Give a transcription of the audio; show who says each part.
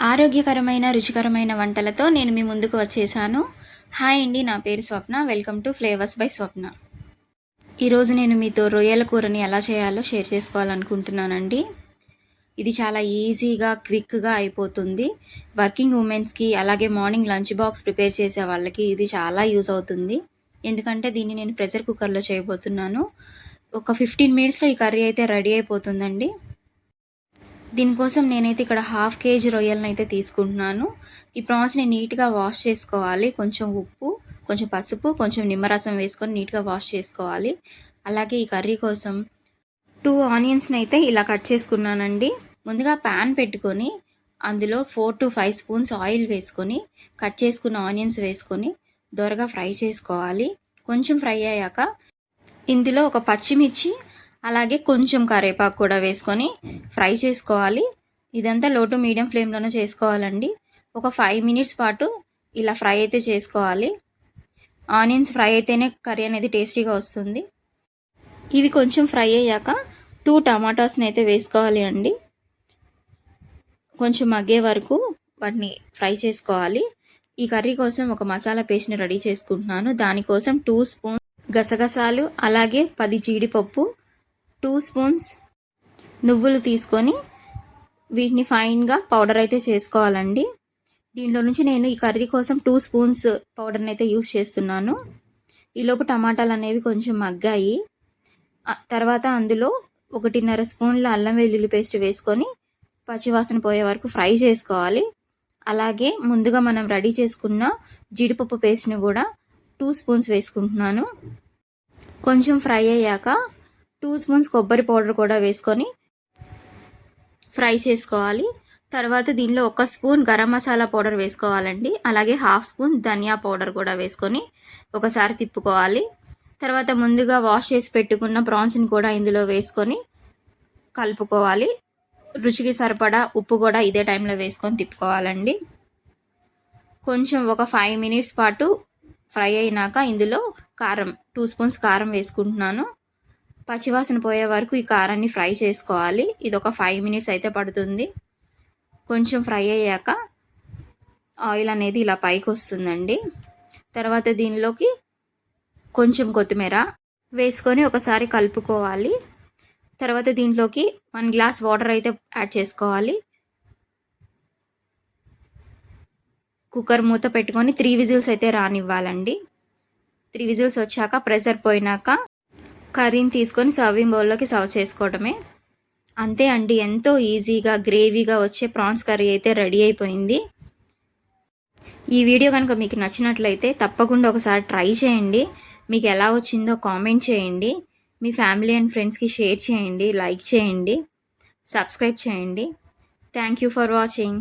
Speaker 1: ఆరోగ్యకరమైన రుచికరమైన వంటలతో నేను మీ ముందుకు వచ్చేసాను. హాయ్ అండి, నా పేరు స్వప్న. వెల్కమ్ టు ఫ్లేవర్స్ బై స్వప్న. ఈరోజు నేను మీతో రొయ్యల కూరని ఎలా చేయాలో షేర్ చేసుకోవాలనుకుంటున్నానండి. ఇది చాలా ఈజీగా క్విక్గా అయిపోతుంది. వర్కింగ్ ఉమెన్స్కి అలాగే మార్నింగ్ లంచ్ బాక్స్ ప్రిపేర్ చేసే వాళ్ళకి ఇది చాలా యూజ్ అవుతుంది. ఎందుకంటే దీన్ని నేను ప్రెషర్ కుక్కర్లో చేయబోతున్నాను. ఒక 15 మినిట్స్లో ఈ కర్రీ అయితే రెడీ అయిపోతుందండి. దీనికోసం నేనైతే ఇక్కడ 1/2 kg రొయ్యలను అయితే తీసుకుంటున్నాను. ఈ ప్రాన్స్ని నీట్గా వాష్ చేసుకోవాలి. కొంచెం ఉప్పు, కొంచెం పసుపు, కొంచెం నిమ్మరసం వేసుకొని నీట్గా వాష్ చేసుకోవాలి. అలాగే ఈ కర్రీ కోసం 2 ఆనియన్స్ని అయితే ఇలా కట్ చేసుకున్నానండి. ముందుగా ప్యాన్ పెట్టుకొని అందులో 4 to 5 స్పూన్స్ ఆయిల్ వేసుకొని కట్ చేసుకున్న ఆనియన్స్ వేసుకొని దోరగా ఫ్రై చేసుకోవాలి. కొంచెం ఫ్రై అయ్యాక ఇందులో ఒక పచ్చిమిర్చి అలాగే కొంచెం కరివేపాకు కూడా వేసుకొని ఫ్రై చేసుకోవాలి. ఇదంతా లో టు మీడియం ఫ్లేమ్లోనే చేసుకోవాలండి. ఒక 5 మినిట్స్ పాటు ఇలా ఫ్రై అయితే చేసుకోవాలి. ఆనియన్స్ ఫ్రై అయితేనే కర్రీ అనేది టేస్టీగా వస్తుంది. ఇవి కొంచెం ఫ్రై అయ్యాక 2 టమాటాస్ని అయితే వేసుకోవాలి అండి. కొంచెం మగ్గే వరకు వాటిని ఫ్రై చేసుకోవాలి. ఈ కర్రీ కోసం ఒక మసాలా పేస్ట్ని రెడీ చేసుకుంటున్నాను. దానికోసం 2 స్పూన్స్ గసగసాలు అలాగే 10 జీడిపప్పు, 2 స్పూన్స్ నువ్వులు తీసుకొని వీటిని ఫైన్గా పౌడర్ అయితే చేసుకోవాలండి. దీంట్లో నుంచి నేను ఈ కర్రీ కోసం 2 స్పూన్స్ పౌడర్ని అయితే యూస్ చేస్తున్నాను. ఈలోపు టమాటాలు అనేవి కొంచెం మగ్గాయి. తర్వాత అందులో 1.5 స్పూన్ల అల్లం వెల్లుల్లి పేస్ట్ వేసుకొని పచ్చివాసన పోయే వరకు ఫ్రై చేసుకోవాలి. అలాగే ముందుగా మనం రెడీ చేసుకున్న జీడిపప్పు పేస్ట్ని కూడా 2 స్పూన్స్ వేసుకుంటున్నాను. కొంచెం ఫ్రై అయ్యాక 2 స్పూన్స్ కొబ్బరి పౌడర్ కూడా వేసుకొని ఫ్రై చేసుకోవాలి. తర్వాత దీనిలో 1 స్పూన్ గరం మసాలా పౌడర్ వేసుకోవాలండి. అలాగే 1/2 స్పూన్ ధనియా పౌడర్ కూడా వేసుకొని ఒకసారి తిప్పుకోవాలి. తర్వాత ముందుగా వాష్ చేసి పెట్టుకున్న ప్రాన్స్ని కూడా ఇందులో వేసుకొని కలుపుకోవాలి. రుచికి సరిపడా ఉప్పు కూడా ఇదే టైంలో వేసుకొని తిప్పుకోవాలండి. కొంచెం ఒక 5 మినిట్స్ పాటు ఫ్రై అయినాక ఇందులో కారం 2 స్పూన్స్ కారం వేసుకుంటున్నాను. పచ్చివాసన పోయే వరకు ఈ కారాన్ని ఫ్రై చేసుకోవాలి. ఇది ఒక 5 మినిట్స్ అయితే పడుతుంది. కొంచెం ఫ్రై అయ్యాక ఆయిల్ అనేది ఇలా పైకి వస్తుందండి. తర్వాత దీనిలోకి కొంచెం కొత్తిమీర వేసుకొని ఒకసారి కలుపుకోవాలి. తర్వాత దీంట్లోకి 1 గ్లాస్ వాటర్ అయితే యాడ్ చేసుకోవాలి. కుక్కర్ మూత పెట్టుకొని 3 విజిల్స్ అయితే రానివ్వాలండి. 3 విజిల్స్ వచ్చాక ప్రెషర్ పోయినాక కర్రీని తీసుకొని సర్వింగ్ బౌల్లోకి సర్వ్ చేసుకోవడమే. అంతే అండి, ఎంతో ఈజీగా గ్రేవీగా వచ్చే ప్రాన్స్ కర్రీ అయితే రెడీ అయిపోయింది. ఈ వీడియో కనుక మీకు నచ్చినట్లయితే తప్పకుండా ఒకసారి ట్రై చేయండి. మీకు ఎలా వచ్చిందో కామెంట్ చేయండి. మీ ఫ్యామిలీ అండ్ ఫ్రెండ్స్కి షేర్ చేయండి, లైక్ చేయండి, సబ్స్క్రైబ్ చేయండి. Thank you for watching.